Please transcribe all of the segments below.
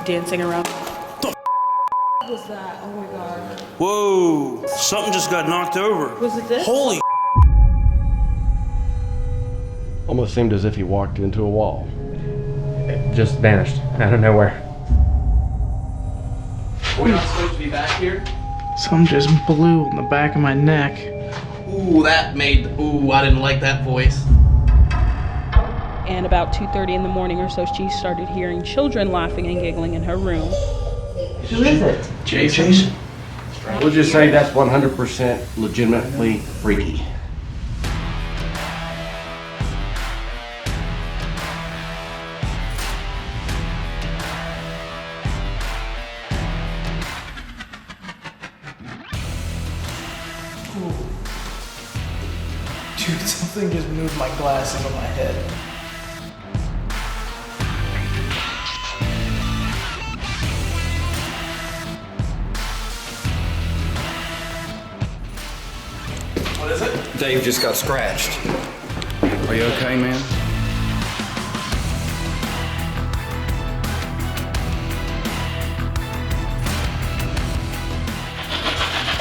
dancing around. What was that? Oh my god. Whoa, something just got knocked over. Was it this? Holy. Almost seemed as if he walked into a wall. It just vanished out of nowhere. We're not supposed to be back here? Some just blew on the back of my neck. Ooh, I didn't like that voice. And about 2:30 in the morning or so, she started hearing children laughing and giggling in her room. Who is it? Jason. We'll just say that's 100% legitimately freaky. Dude, something just moved my glasses on my head. What is it? Dave just got scratched. Are you okay, man?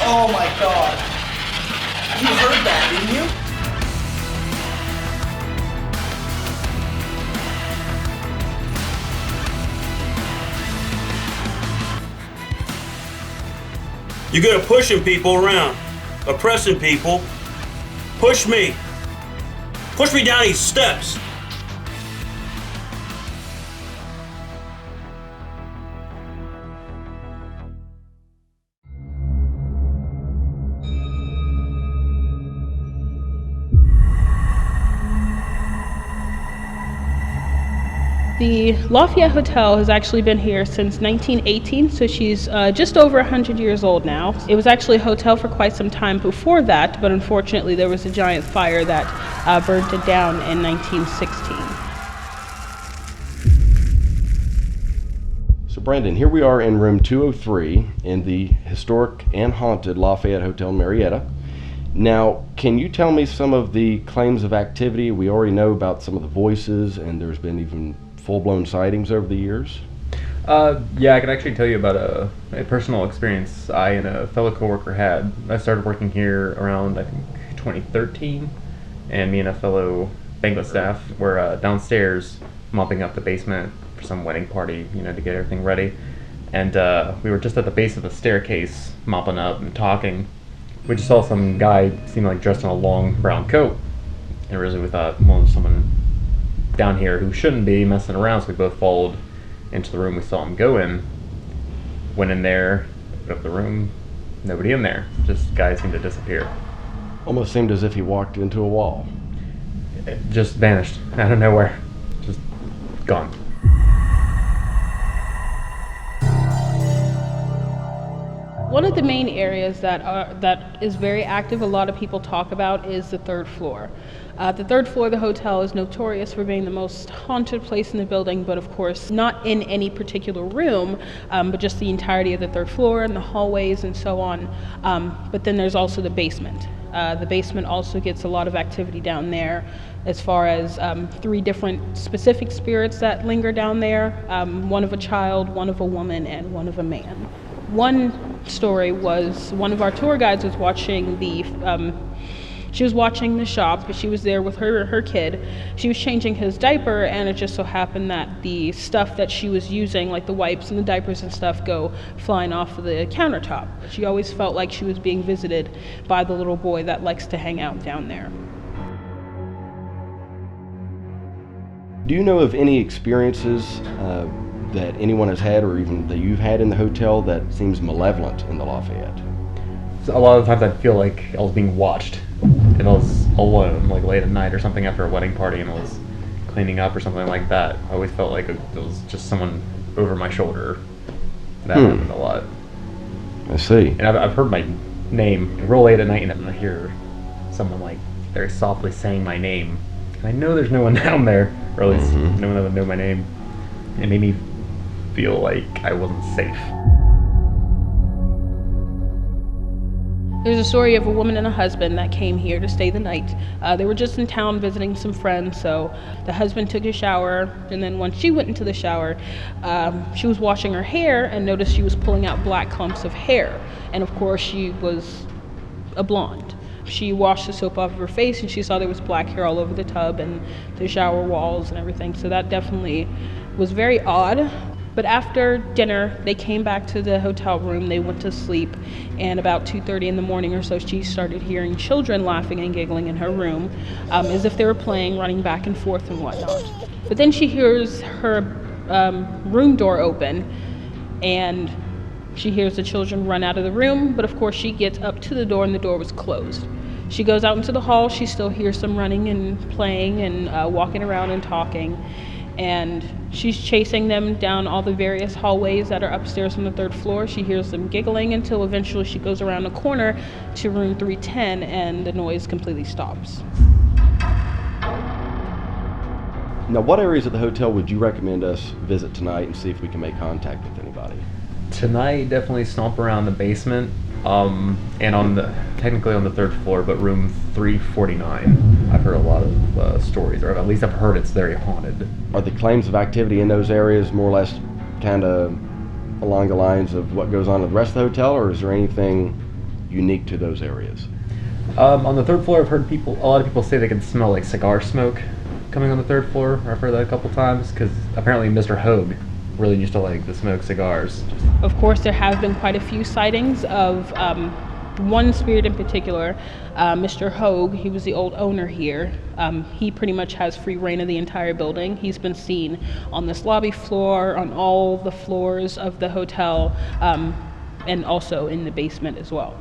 Oh my god. You heard that, didn't you? You're good at pushing people around, oppressing people. Push me. Push me down these steps. The Lafayette Hotel has actually been here since 1918, so she's just over 100 years old now. It was actually a hotel for quite some time before that, but unfortunately there was a giant fire that burnt it down in 1916. So Brandon, here we are in room 203 in the historic and haunted Lafayette Hotel Marietta. Now, can you tell me some of the claims of activity? We already know about some of the voices, and there's been even full-blown sightings over the years. Yeah, I can actually tell you about a personal experience I and a fellow coworker had. I started working here around, I think, 2013, and me and a fellow banquet staff were downstairs mopping up the basement for some wedding party, to get everything ready. And we were just at the base of the staircase mopping up and talking. We just saw some guy seem like dressed in a long brown coat. And originally we thought, well, there's someone down here who shouldn't be messing around, so we both followed into the room we saw him go in. Went in there, opened up the room, nobody in there. Just guy seemed to disappear. Almost seemed as if he walked into a wall. It just vanished out of nowhere. Just gone. One of the main areas that is very active, a lot of people talk about, is the third floor. The third floor of the hotel is notorious for being the most haunted place in the building, but of course not in any particular room, but just the entirety of the third floor and the hallways and so on. But then there's also the basement. The basement also gets a lot of activity down there, as far as 3 different specific spirits that linger down there, one of a child, one of a woman, and one of a man. One story was one of our tour guides was watching the shop. She was there with her kid. She was changing his diaper, and it just so happened that the stuff that she was using, like the wipes and the diapers and stuff, go flying off of the countertop. She always felt like she was being visited by the little boy that likes to hang out down there. Do you know of any experiences that anyone has had, or even that you've had in the hotel, that seems malevolent in the Lafayette? So a lot of times I'd feel like I was being watched, and I was alone, like late at night or something after a wedding party, and I was cleaning up or something like that. I always felt like it was just someone over my shoulder. That happened a lot. I see. And I've heard my name real late at night, and I hear someone like very softly saying my name, and I know there's no one down there, or at least no one that would know my name. It made me feel like I wasn't safe. There's a story of a woman and a husband that came here to stay the night. They were just in town visiting some friends, so the husband took a shower, and then once she went into the shower, she was washing her hair and noticed she was pulling out black clumps of hair. And of course, she was a blonde. She washed the soap off of her face, and she saw there was black hair all over the tub and the shower walls and everything, so that definitely was very odd. But after dinner, they came back to the hotel room, they went to sleep, and about 2:30 in the morning or so, she started hearing children laughing and giggling in her room, as if they were playing, running back and forth and whatnot. But then she hears her room door open, and she hears the children run out of the room, but of course she gets up to the door and the door was closed. She goes out into the hall, she still hears them running and playing and walking around and talking. And she's chasing them down all the various hallways that are upstairs on the 3rd floor. She hears them giggling until eventually she goes around a corner to room 310 and the noise completely stops. Now, what areas of the hotel would you recommend us visit tonight and see if we can make contact with anybody? Tonight, definitely stomp around the basement, and technically on the 3rd floor, but room 349. I've heard a lot of stories, or at least I've heard it's very haunted. Are the claims of activity in those areas more or less kind of along the lines of what goes on in the rest of the hotel, or is there anything unique to those areas? On the 3rd floor, I've heard a lot of people say they can smell like cigar smoke coming on the 3rd floor. I've heard that a couple times, because apparently Mr. Hogue really used to like to smoke cigars. Of course, there have been quite a few sightings of one spirit in particular, Mr. Hogue. He was the old owner here. He pretty much has free reign of the entire building. He's been seen on this lobby floor, on all the floors of the hotel, and also in the basement as well.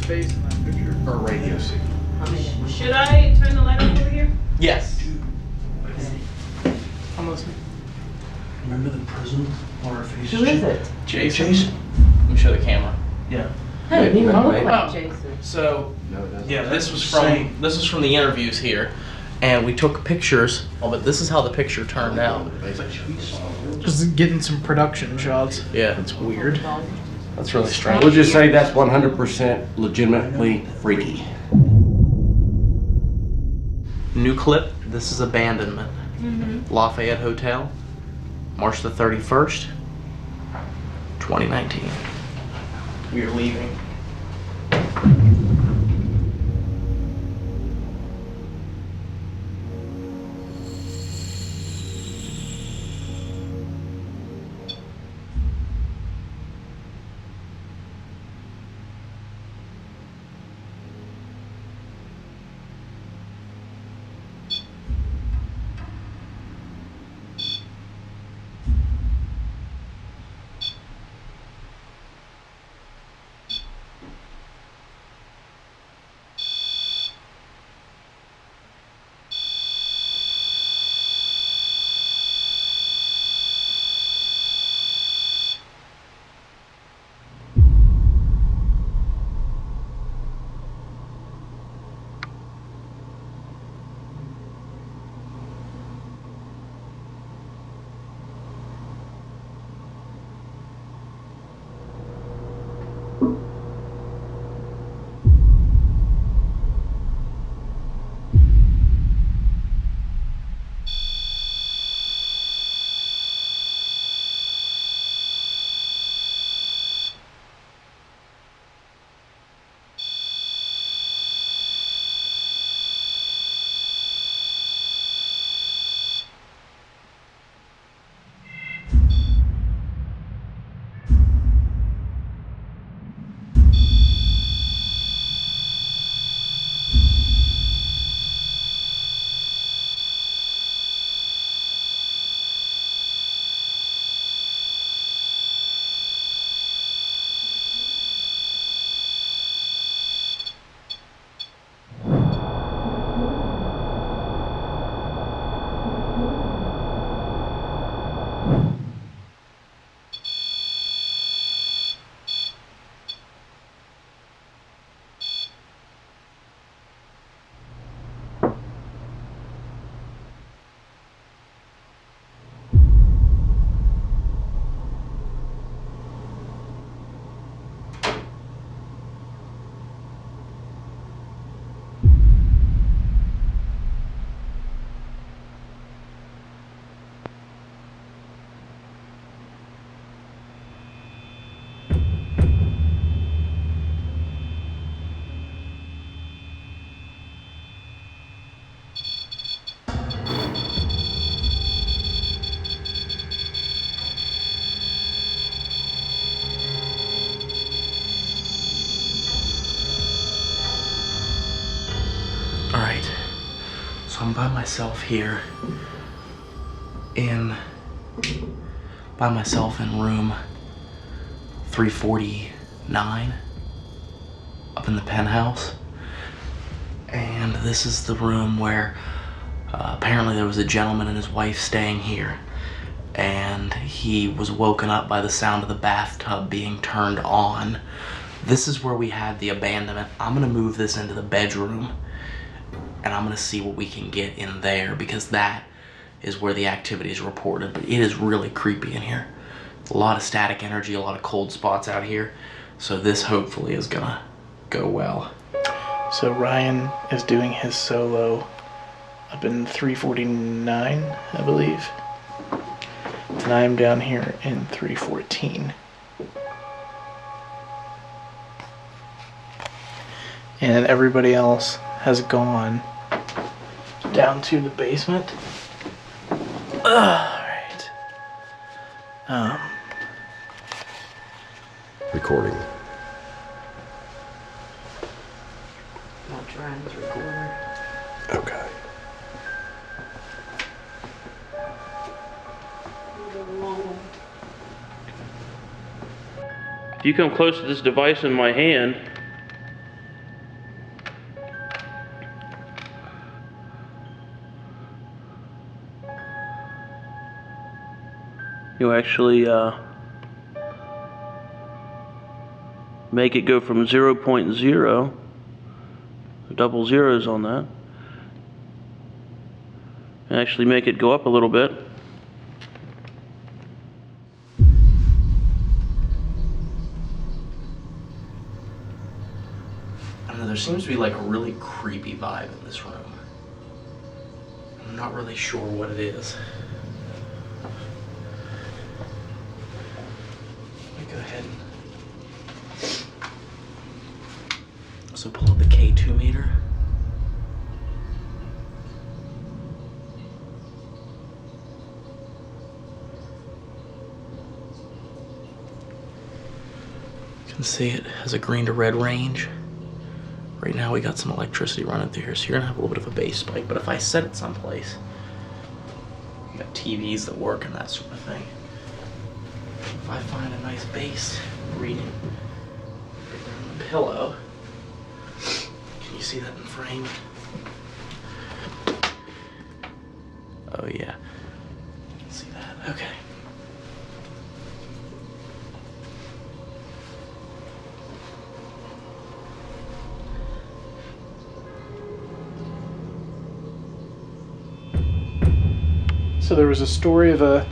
Face in that picture. Or radio. Should I turn the light on over here? Yes. I'm listening. Remember the prison horror face? Who is it? Jason. Let me show the camera. Yeah. Hey, it even look Oh. like Jason. So Yeah, this was from the interviews here, and we took pictures. Oh, but this is how the picture turned out. Just getting some production shots. Yeah, it's weird. That's really strange. We'll just say that's 100% legitimately freaky. New clip. This is abandonment. Lafayette Hotel, March the 31st, 2019. We are leaving. I'm by myself here by myself in room 349 up in the penthouse. And this is the room where apparently there was a gentleman and his wife staying here, and he was woken up by the sound of the bathtub being turned on. This is where we had the abandonment. I'm gonna move this into the bedroom, and I'm gonna see what we can get in there, because that is where the activity is reported. But it is really creepy in here. A lot of static energy, a lot of cold spots out here. So this hopefully is gonna go well. So Ryan is doing his solo up in 349, I believe. And I'm down here in 314. And everybody else has gone down to the basement. Alright. Recording. Watch Ryan's recorder. Okay. If you come close to this device in my hand, you actually make it go from 0.0, double zeros on that, and actually make it go up a little bit. I don't know, there seems to be like a really creepy vibe in this room. I'm not really sure what it is. Let me go ahead and also pull up the K2 meter. You can see it has a green to red range. Right now we got some electricity running through here, so you're gonna have a little bit of a bass spike, but if I set it someplace, you got TVs that work and that sort of thing. If I find a nice bass reading right there on the pillow, can you see that in frame? Oh yeah, you can see that, okay. So there was a story of a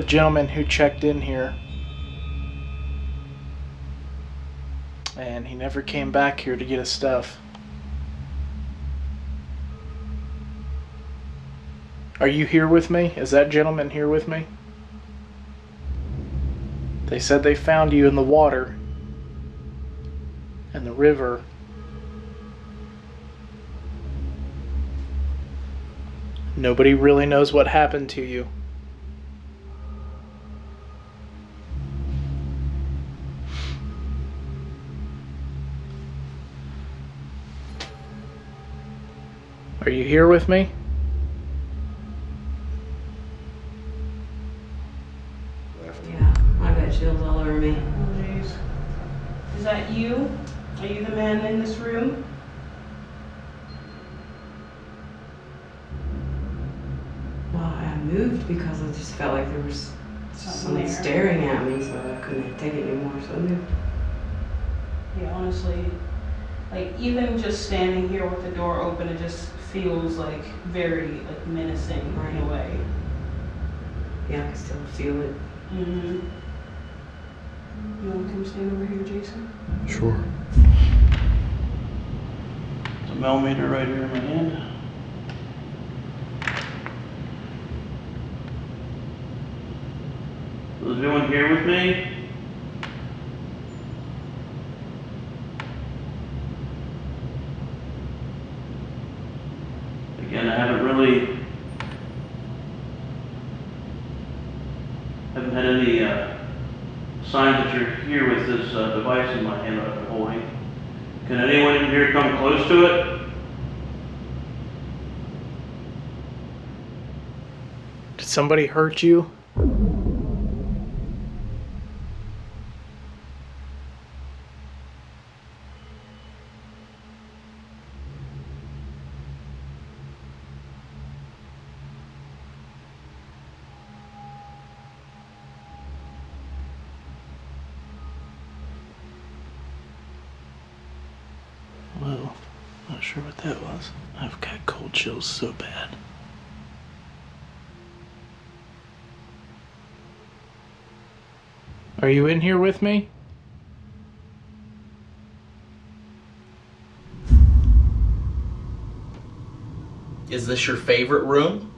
gentleman who checked in here, and he never came back here to get his stuff. Are you here with me? Is that gentleman here with me? They said they found you in the water and the river. Nobody really knows what happened to you. Are you here with me? Yeah, I got chills all over me. Oh, jeez. Is that you? Are you the man in this room? Well, I moved because I just felt like there was Something someone there. staring at me, so I couldn't take it anymore, so I moved. Yeah, honestly, like even just standing here with the door open, it just feels like very like menacing in a way. Yeah, I can still feel it. Mm-hmm. You want to come stand over here, Jason? Sure. The millimeter right here in my hand. Is anyone here with me? Again, I haven't had any signs that you're here with this device in my hand that I'm holding. Can anyone in here come close to it? Did somebody hurt you? Whoa, not sure what that was. I've got cold chills so bad. Are you in here with me? Is this your favorite room?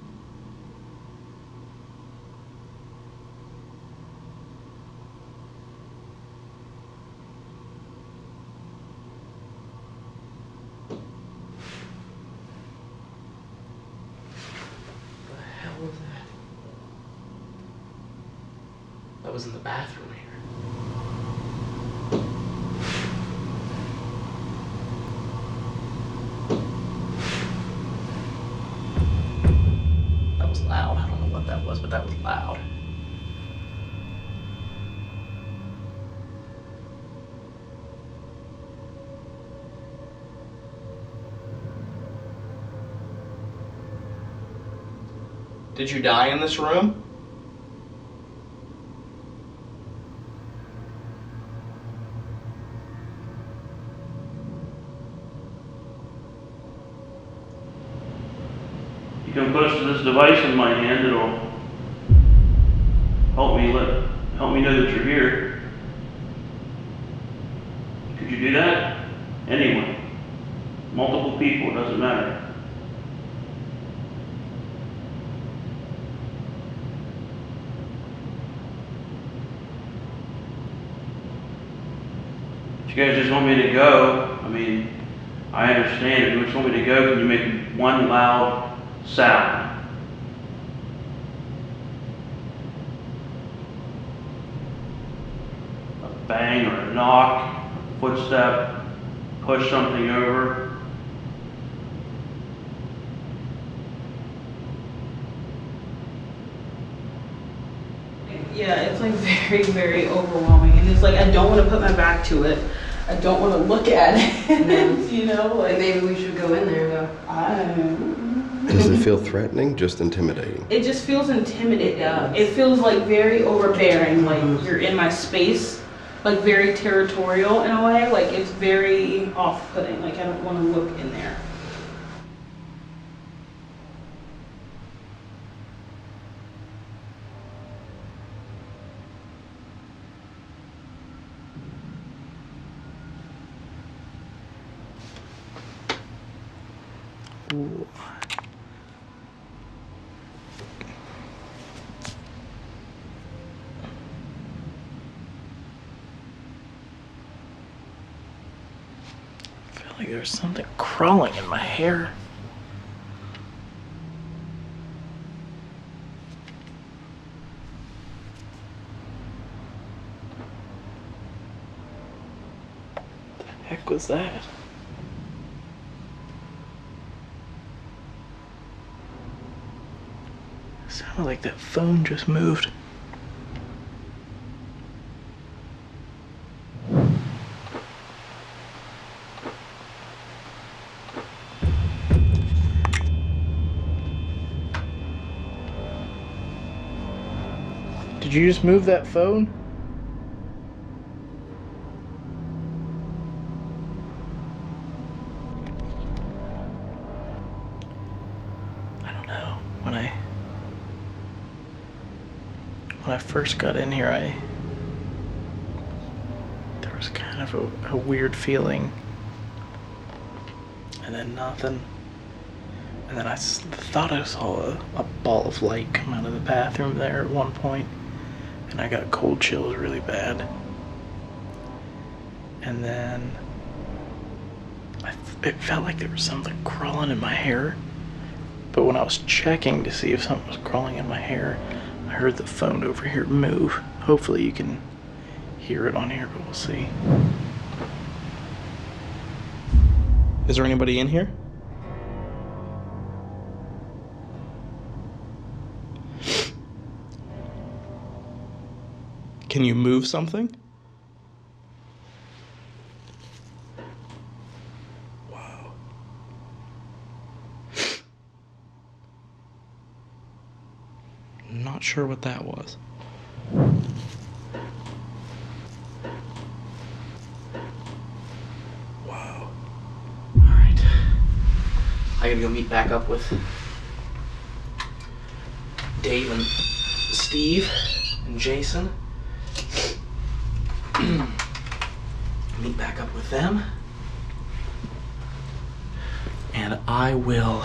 What the hell was that? That was in the bathroom here. That was loud. I don't know what that was, but that was loud. Did you die in this room? You come close to this device in my hand, it'll help me know that you're here. Could you do that? Anyone. Multiple people, it doesn't matter. If you guys just want me to go, I mean, I understand. If you just want me to go, can you make one loud sound? A bang or a knock, a footstep, push something over. Yeah, it's like very, very overwhelming. And it's like, I don't want to put my back to it. I don't want to look at it. No. You know, like. Maybe we should go in there though. Does it feel threatening? Just intimidating? It just feels intimidating. It feels like very overbearing. Like you're in my space. Like very territorial in a way. Like it's very off-putting. Like I don't want to look in there. Ooh. I feel like there's something crawling in my hair. What the heck was that? Sounded like that phone just moved. Did you just move that phone? I don't know. When I first got in here, there was kind of a weird feeling, and then nothing, and then I thought I saw a ball of light come out of the bathroom there at one point, and I got cold chills really bad, and then it felt like there was something crawling in my hair, but when I was checking to see if something was crawling in my hair, I heard the phone over here move. Hopefully you can hear it on here, but we'll see. Is there anybody in here? Can you move something? Wow. Not sure what that was. Wow. Alright. I gotta go meet back up with Dave and Steve and Jason. Meet back up with them. And I will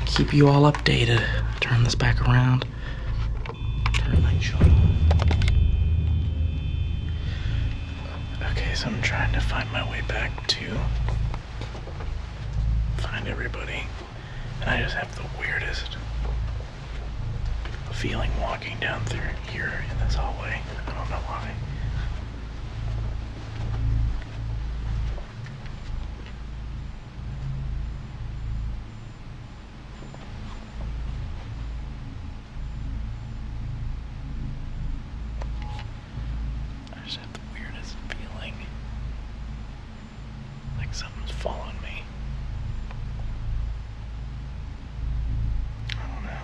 keep you all updated. Turn this back around. Turn night shot on. Okay, so I'm trying to find my way back to find everybody. And I just have the weirdest feeling walking down through here in this hallway. I don't know why. I just have the weirdest feeling like something's following me. I don't know.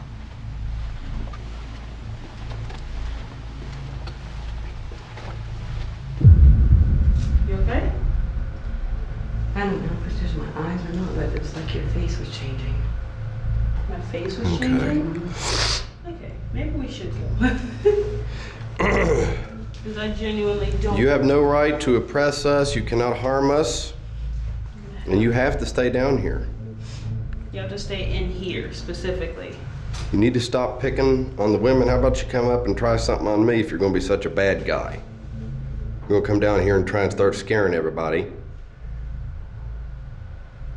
You okay? I don't know if it's just my eyes or not, but it's like your face was changing. My face was changing? Okay, maybe we should go. Because I genuinely don't. You have no right to oppress us. You cannot harm us. And you have to stay down here. You have to stay in here specifically. You need to stop picking on the women. How about you come up and try something on me if you're going to be such a bad guy? You're going to come down here and try and start scaring everybody.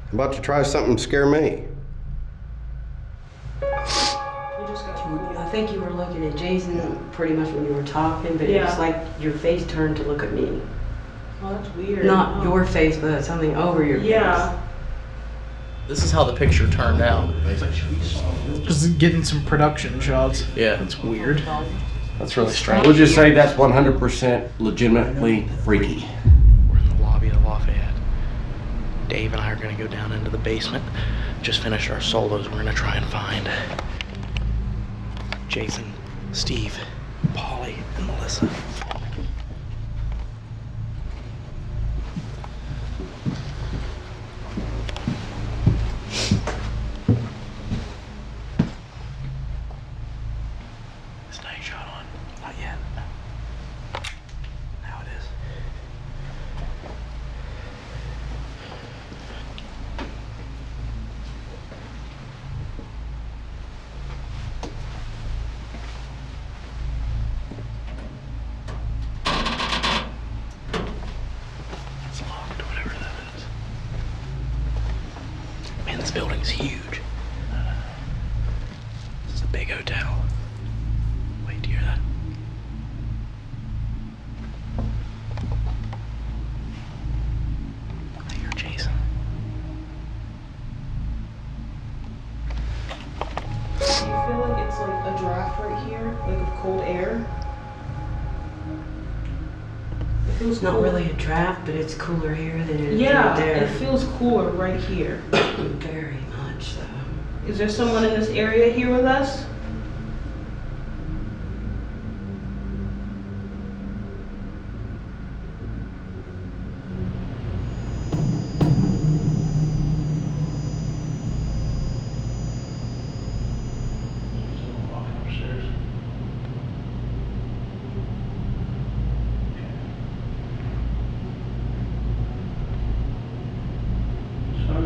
How about you try something and scare me? I think you were looking at Jason pretty much when you were talking, but Yeah. it's like your face turned to look at me. Oh, that's weird. Not Oh. your face, but something over your Yeah. This is how the picture turned out. Just getting some production shots. Yeah. That's weird. That's really strange. We'll just say that's 100% legitimately freaky. We're in the lobby of LaFayette. Dave and I are gonna go down into the basement. Just finished our solos. We're gonna try and find Jason, Steve, Polly, and Melissa. Is night shot on? Not yet. Now it is. It's locked, whatever that is. Man, this building's huge. This is a big hotel. Wait, do you hear that? I hear Jason. Do you feel like it's like a draft right here, like of cold air? It feels It's not cool. really a draft, but it's cooler here than it is Yeah, right there. it feels cooler right here. Very much so. Is there someone in this area here with us?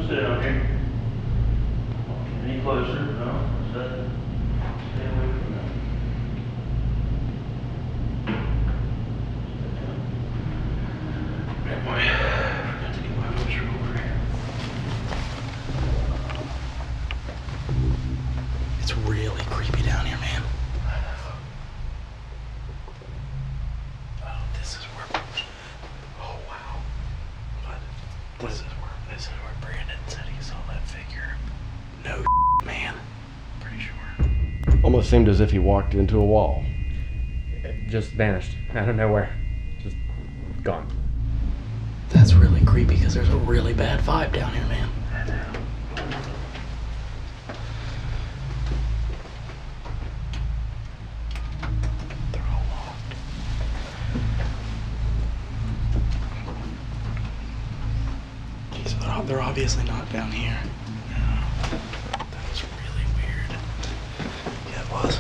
Sit down here. Any closer? No? Is that? Stay away from that. Right, boy. Forgot to get my motor over here. It's really creepy down here, man. Oh, this is where. Oh, wow. This is where Brandon said he saw that figure. No, man. Pretty sure. Almost seemed as if he walked into a wall. just vanished out of nowhere. Just gone. That's really creepy because there's a really bad vibe down here, man. They're all locked. Jeez, they're obviously not down here. No. That was really weird. Yeah, it was.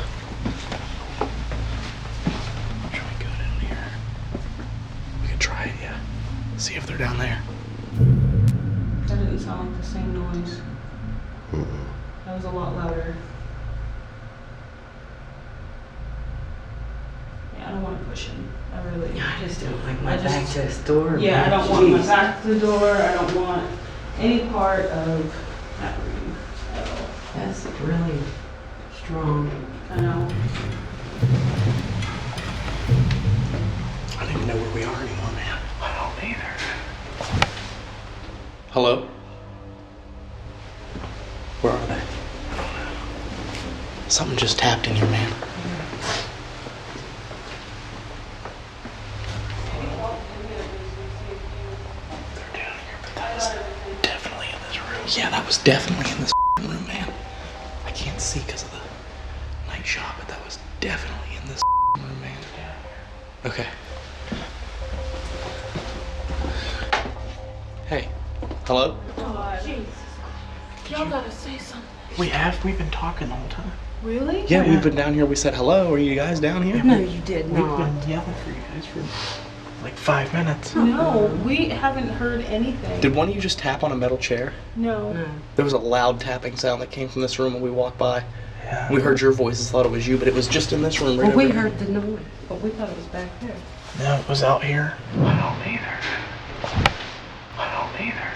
Should we go down here? We could try it, yeah. See if they're down there. That didn't sound like the same noise. That was a lot louder. Yeah, I don't want to push him. I really. I just don't like my back to this door. Yeah, I man. don't want my Jeez. back to the door. I don't want any part of that room at all. That's really strong. I know. I don't even know where we are anymore, man. I don't either. Hello? Where are they? I don't know. Something just tapped in here, man. They're down here, but that was definitely in this room. Yeah, that was definitely in this room, man. I can't see because of the night shot, but that was definitely in this room, man. Okay. Hey. Hello? Jesus. Y'all gotta say something. We've been talking the whole time. Really? Yeah, we've been down here. We said hello. Are you guys down here? No, you did We've not. been yelling for you guys for like 5 minutes. No, we haven't heard anything. Did one of you just tap on a metal chair? No. No. There was a loud tapping sound that came from this room when we walked by. Yeah. We heard your voices, thought it was you, but it was just in this room right Well, we over here. heard the noise. But we thought it was back there. No, it was out here. I don't either. I don't either.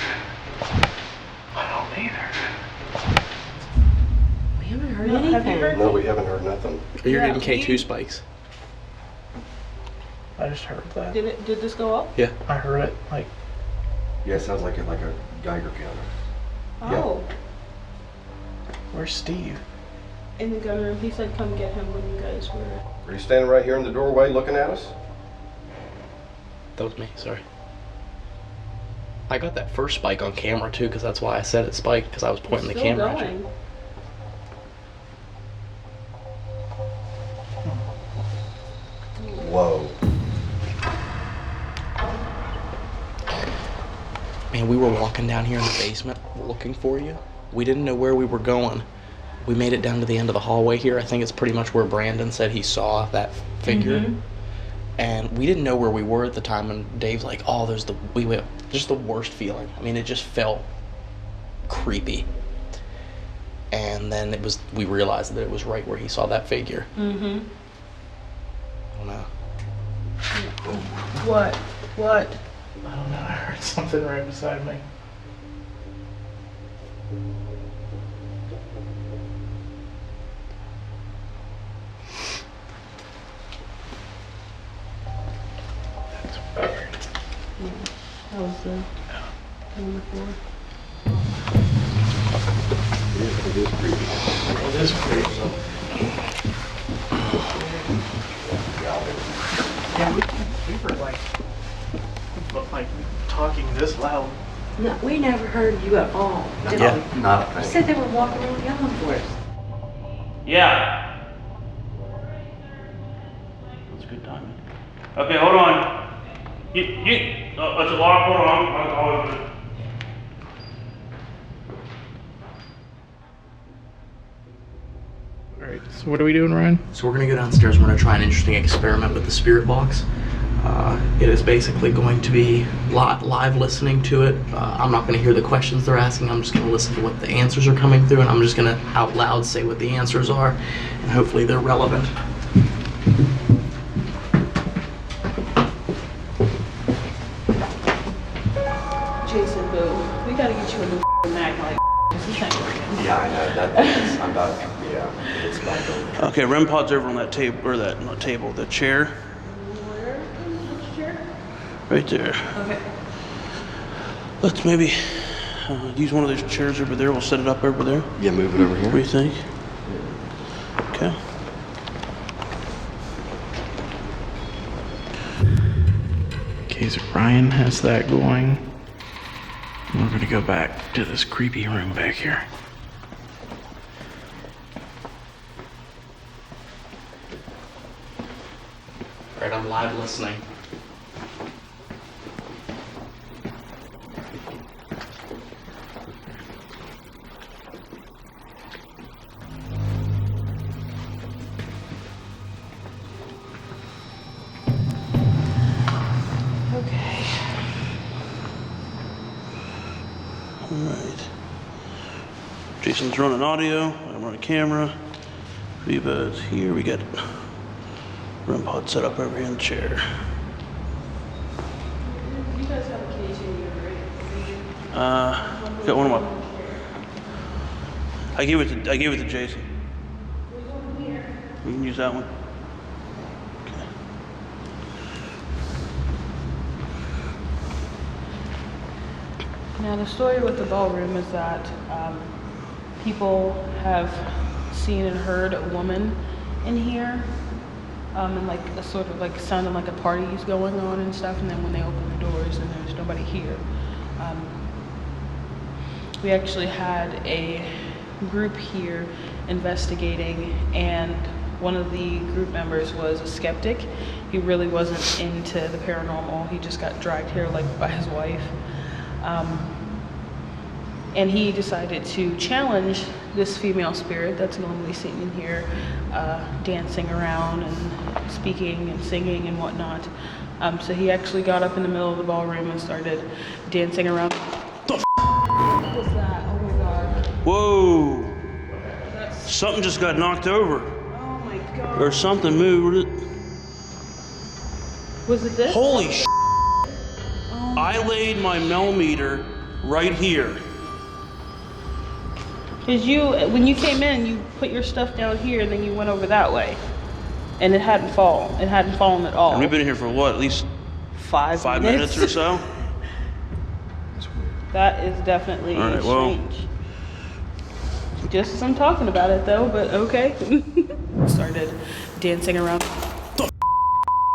I don't either. We haven't heard No, anything. have you heard? No, we haven't heard nothing. You're Yeah, getting K2 we- spikes. I just heard that. Did this go up? Yeah. I heard it like Yeah, it sounds like a Geiger counter. Oh. where's Steve? In the gun room. He said come get him when you guys were. Are you standing right here in the doorway looking at us? That was me, sorry. I got that first spike on camera too, because that's why I said it spiked, because I was pointing the Still camera at you. going. Whoa. Man, we were walking down here in the basement looking for you. We didn't know where we were going. We made it down to the end of the hallway here. I think it's pretty much where Brandon said he saw that figure. Mhm. And we didn't know where we were at the time, and Dave's like, oh, we went, just the worst feeling. I mean, it just felt creepy. And then we realized that it was right where he saw that figure. Mm-hmm. I don't know. What? What? I don't know. I heard something right beside me. That's weird. That was the one before. It is creepy. It is creepy. Yeah, we were like talking this loud. No, we never heard you at all. Did Yeah, we? not a You thing. said they were walking around yelling for us. Yeah. That's good timing. Okay, hold on. It's a lock. Hold on. I'll open it. Alright, so what are we doing, Ryan? So we're gonna go downstairs. We're gonna try an interesting experiment with the spirit box. It is basically going to be live listening to it. I'm not gonna hear the questions they're asking. I'm just gonna listen to what the answers are coming through, and I'm just gonna out loud say what the answers are, and hopefully they're relevant. Jason, boo. We gotta get you a new Mac like this ain't working. Yeah, I know. That's, I'm about, yeah, it's back over. Okay, REM pod's over on that table, or that, not table, the chair. Where is the chair? Right there. Okay. Let's maybe use one of those chairs over there. We'll set it up over there. Yeah, move it over here. What do you think? Okay. Okay, so Ryan has that going. We're gonna go back to this creepy room back here. Alright, I'm live listening. Okay. Alright. Jason's running audio, I'm running camera. Viva's here, we got REM pod set up over here in the chair. You guys have a cage in here, right? Got one of my... I gave it to Jason. You can use that one. Now the story with the ballroom is that people have seen and heard a woman in here, and like a sort of like sounding like a party is going on and stuff. And then when they open the doors, and there's nobody here. We actually had a group here investigating, and one of the group members was a skeptic. He really wasn't into the paranormal. He just got dragged here like by his wife. And he decided to challenge this female spirit that's normally seen in here, dancing around and speaking and singing and whatnot. So he actually got up in the middle of the ballroom and started dancing around. What was that? Oh my God. Whoa! Something just got knocked over. Oh my God. Or something moved. Was it this? Holy sh**. I laid my millimeter right here. Because when you came in, you put your stuff down here and then you went over that way. And it hadn't fallen. It hadn't fallen at all. And we've been here for what, at least 5 minutes or so? That is definitely all right, well, strange. Just as I'm talking about it though, but okay. Started dancing around. What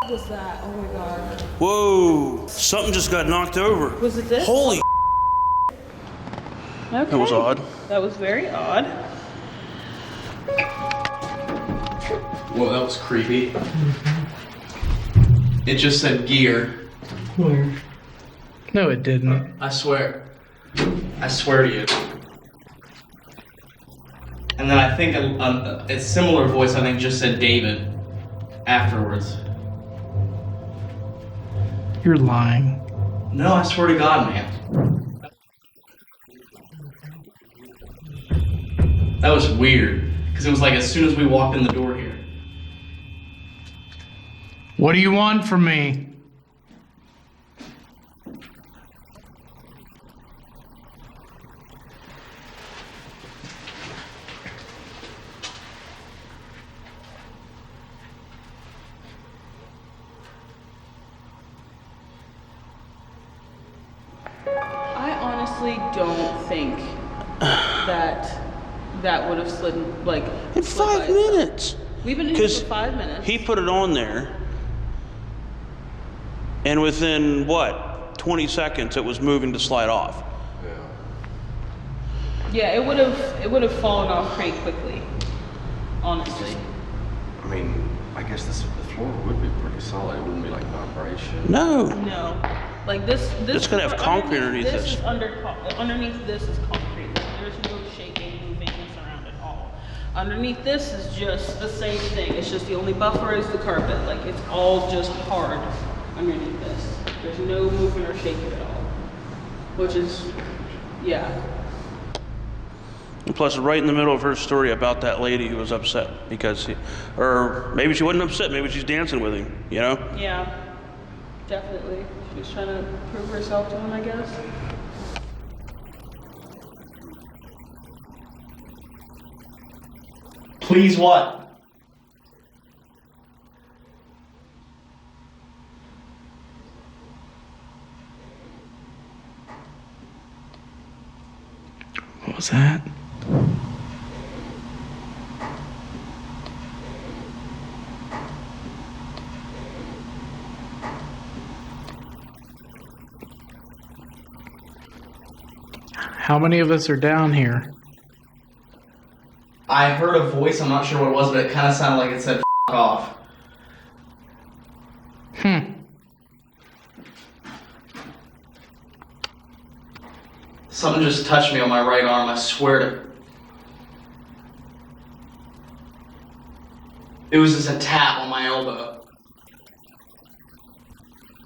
was that? Oh my God. Whoa! Something just got knocked over. Was it this? Holy. Okay. That was odd. That was very odd. Well, that was creepy. It just said gear. Where? No, it didn't. I swear to you. And then I think a similar voice, I think, just said David afterwards. You're lying. No, I swear to God, man. That was weird, because it was like as soon as we walked in the door here. What do you want from me? I honestly don't think that would have slid like in 5 minutes. We've been in here for 5 minutes. He put it on there, and within what, 20 seconds, it was moving to slide off. Yeah, it would have fallen off pretty quickly. Honestly. I mean, I guess the floor would be pretty solid. It wouldn't be like vibration. No. Like this. It's gonna have concrete underneath this. Is underneath this is concrete. There's no shaking, moving this around at all. Underneath this is just the same thing. It's just the only buffer is the carpet. Like it's all just hard underneath this. There's no movement or shaking at all. Which is, yeah. And plus, right in the middle of her story about that lady who was upset because or maybe she wasn't upset, maybe she's dancing with him, you know? Yeah, definitely. She was trying to prove herself to him, I guess. Please what? What was that? How many of us are down here? I heard a voice, I'm not sure what it was, but it kind of sounded like it said F off. Something just touched me on my right arm, I swear to... It was just a tap on my elbow.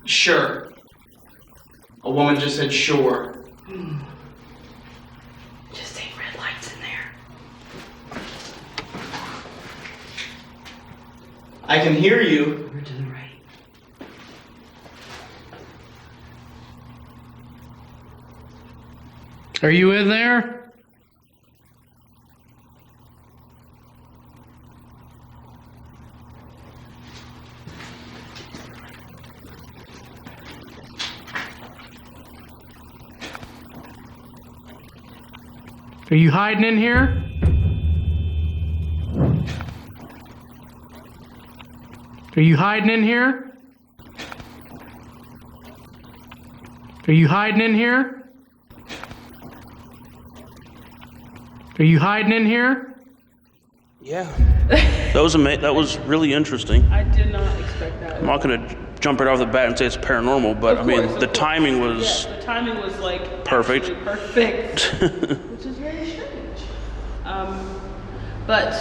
Sure. A woman just said sure. Just ain't red lights in there. I can hear you. Over to the right. Are you in there? Are you hiding in here? Are you hiding in here? Are you hiding in here? Are you hiding in here? Yeah. That was really interesting. I did not expect that. I'm not gonna jump right off the bat and say it's paranormal, but Of I mean course, the of timing course. was the timing was like perfect. absolutely perfect, which is very strange. But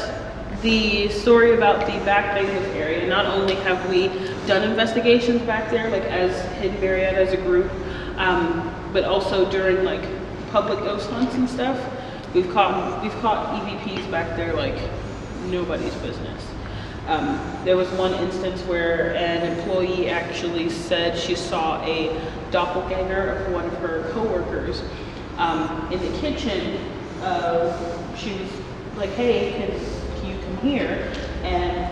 the story about the back Bangladesh area, not only have we done investigations back there, like as Hidden Marietta as a group, but also during like public ghost hunts and stuff, we've caught EVPs back there like nobody's business. There was one instance where an employee actually said she saw a doppelganger of one of her coworkers in the kitchen. She was like, "Hey, can you come here?" And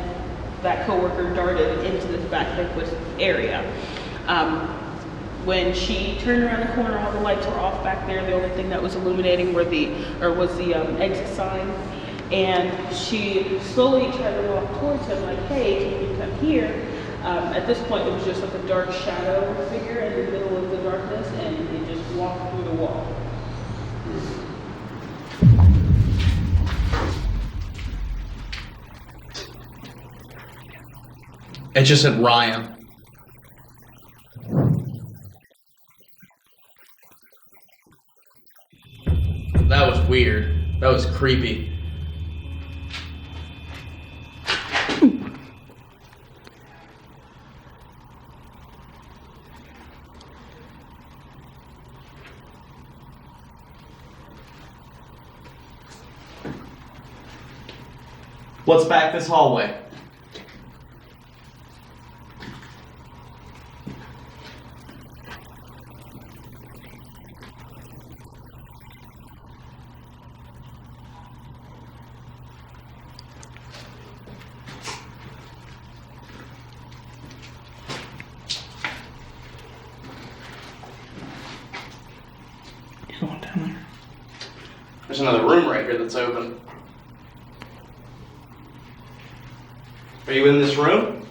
that coworker darted into this back banquet area. When she turned around the corner, all the lights were off back there. The only thing that was illuminating was the exit sign. And she slowly tried to walk towards him, like, "Hey, can you come here?" At this point, it was just like a dark shadow figure in the middle of the darkness, and it just walked through the wall. It just said Ryan. That was weird. That was creepy. What's back this hallway? Going down there. There's another room right here that's open. Are you in this room?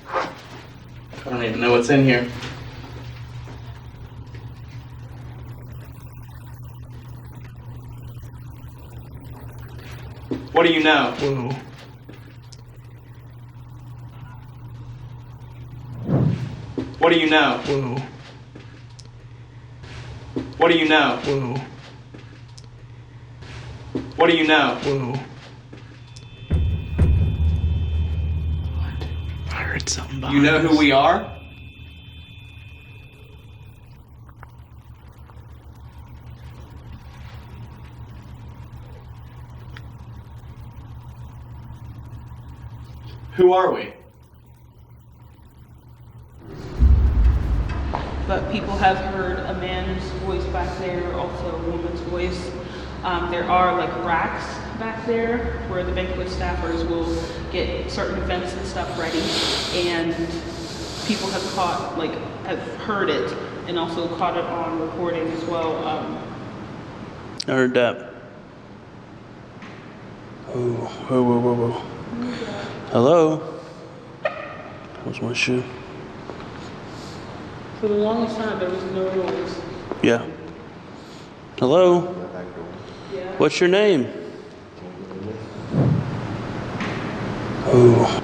I don't even know what's in here. What do you know? Whoa. What do you know? Whoa. What do you know? Whoa. What do you know? Whoa. What? I heard something behind You know who us. we are? Who are we? But people have heard a man's voice back there, also a woman's voice. There are like racks back there where the banquet staffers will get certain events and stuff ready, and people have heard it and also caught it on recording as well. I heard that. Whoa. Hello? That was my shoe. For the longest time, there was no noise. Yeah. Hello? What's your name? Oh.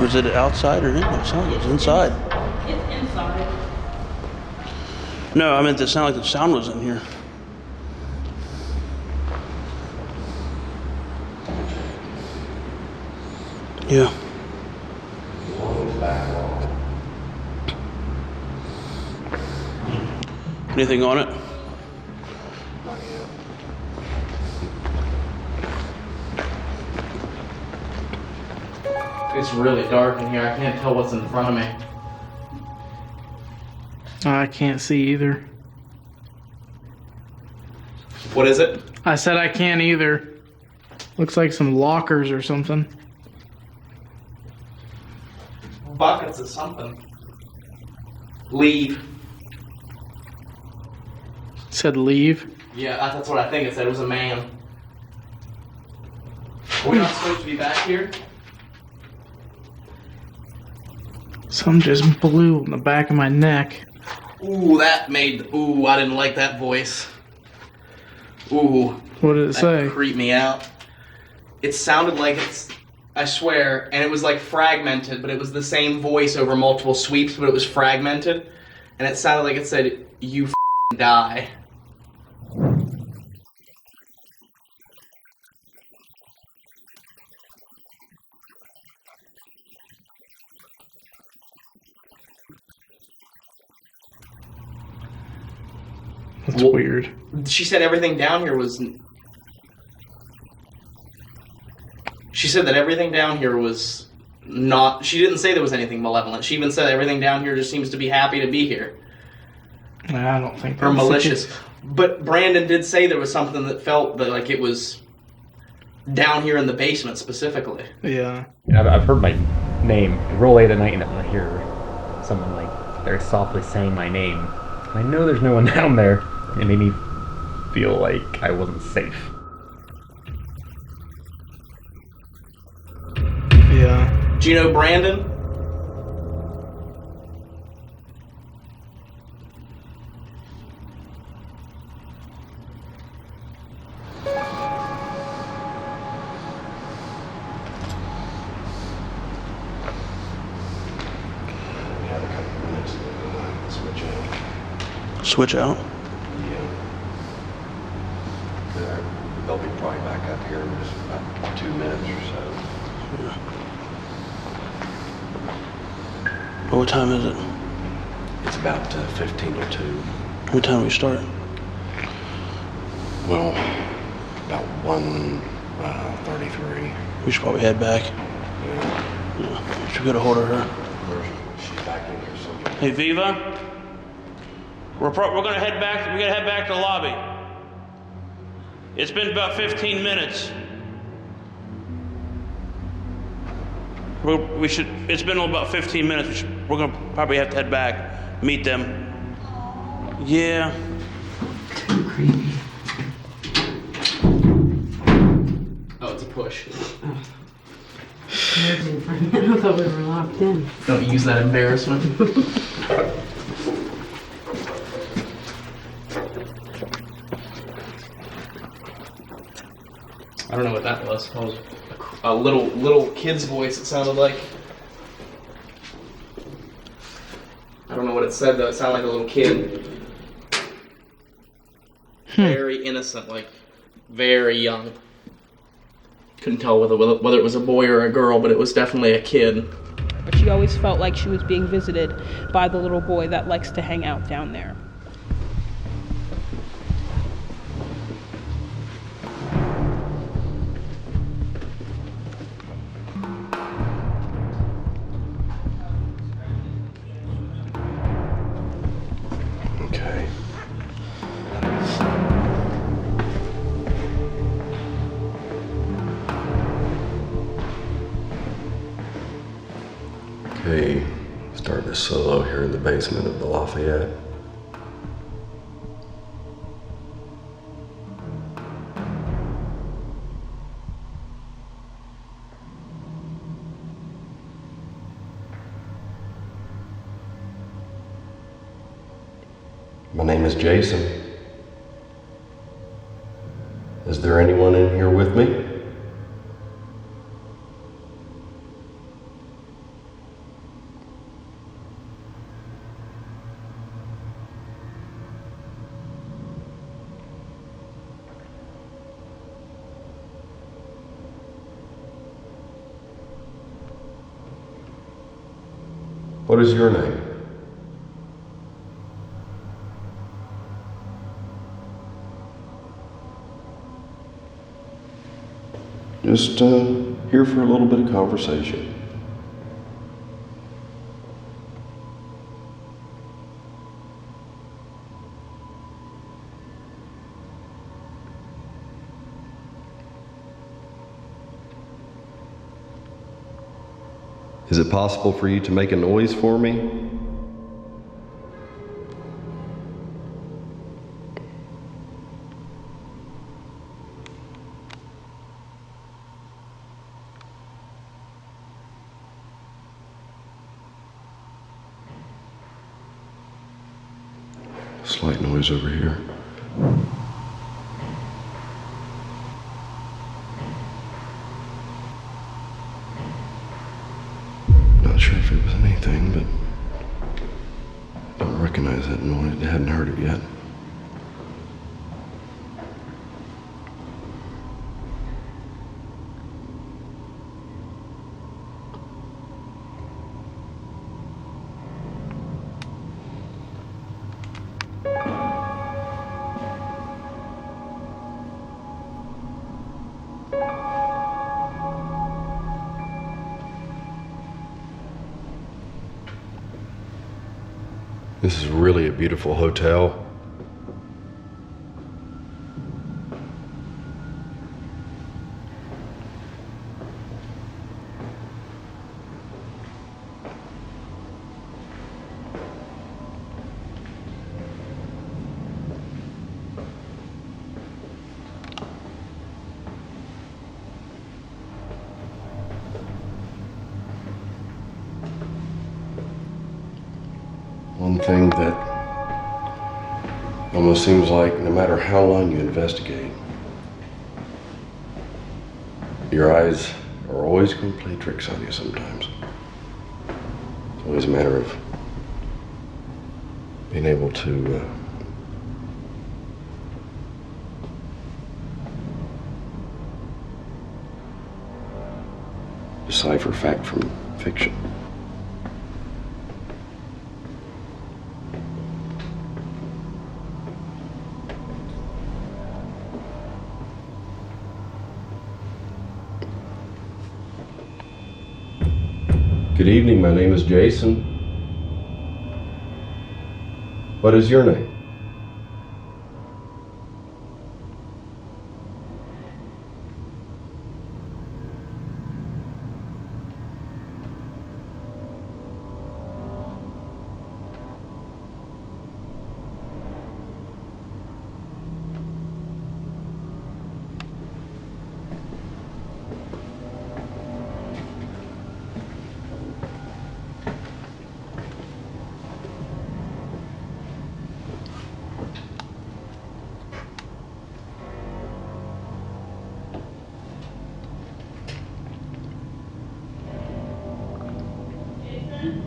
Was it outside or in? It sounded like it was inside. It's inside. No, I meant it sounded like the sound was in here. Yeah. Anything on it? It's really dark in here. I can't tell what's in front of me. I can't see either. What is it? I said I can't either. Looks like some lockers or something. Buckets of something. Leave. It said leave. Yeah, that's what I think it said. It was a man. Are we not supposed to be back here? Some just blew on the back of my neck. Ooh, that made... Ooh, I didn't like that voice. Ooh. What did it say? That creeped me out. It sounded like it's... I swear, and it was like fragmented, but it was the same voice over multiple sweeps, but it was fragmented. And it sounded like it said, "You f***ing die." That's weird. She said everything down here was... She said that everything down here was not... She didn't say there was anything malevolent. She even said everything down here just seems to be happy to be here. I don't think or malicious. But Brandon did say there was something that felt that like it was down here in the basement specifically. Yeah. I've heard my name real late at night, and I hear someone like very softly saying my name. And I know there's no one down there. It made me feel like I wasn't safe. Yeah. Do you know Brandon? Switch out? Yeah. They'll be probably back up here in just about 2 minutes or so. Yeah. Well, what time is it? It's about 15 to 2. What time do we start? Well, about 1:33. We should probably head back. Yeah. Yeah. Should get a hold of her. She's back in here somewhere. Hey, Viva. We're gonna head back. We gotta head back to the lobby. It's been about 15 minutes. It's been about 15 minutes. We're gonna probably have to head back, meet them. Yeah. Too creepy. Oh, it's a push. There's in front of me. I thought we were locked in. Don't use that embarrassment. I don't know what that was. That was a little kid's voice, it sounded like. I don't know what it said though, it sounded like a little kid. Very innocent, like very young. Couldn't tell whether it was a boy or a girl, but it was definitely a kid. But she always felt like she was being visited by the little boy that likes to hang out down there. Okay. Okay, starting a solo here in the basement of the LaFayette. My name is Jason. Is there anyone in here with me? What is your name? Just here for a little bit of conversation. Is it possible for you to make a noise for me? Slight noise over here. Not sure if it was anything, but I don't recognize that noise. I hadn't heard it yet. This is really a beautiful hotel. One thing that almost seems like no matter how long you investigate, your eyes are always going to play tricks on you sometimes. It's always a matter of being able to decipher fact from fiction. Good evening, my name is Jason. What is your name?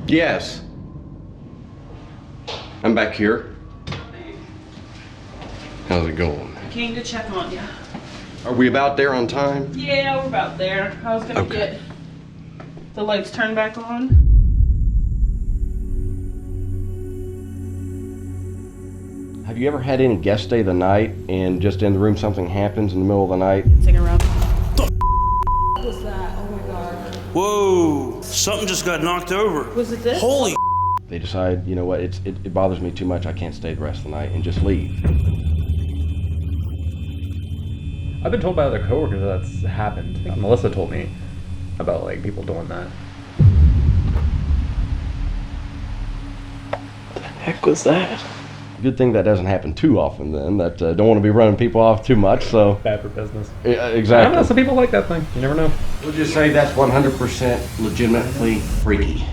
Yes. I'm back here. How's it going? I came to check on you. Are we about there on time? Yeah, we're about there. I was gonna get the lights turned back on. Have you ever had any guest stay the night and just in the room something happens in the middle of the night? Sing around. What was that? Oh my god. Whoa! Something just got knocked over. Was it this? Holy! They decide, you know what, it bothers me too much, I can't stay the rest of the night, and just leave. I've been told by other coworkers that that's happened. Melissa told me about like people doing that. What the heck was that? Good thing that doesn't happen too often then, that don't want to be running people off too much, so... Bad for business. Yeah, I exactly. don't know, some people like that thing. You never know. We'll just say that's 100% legitimately freaky.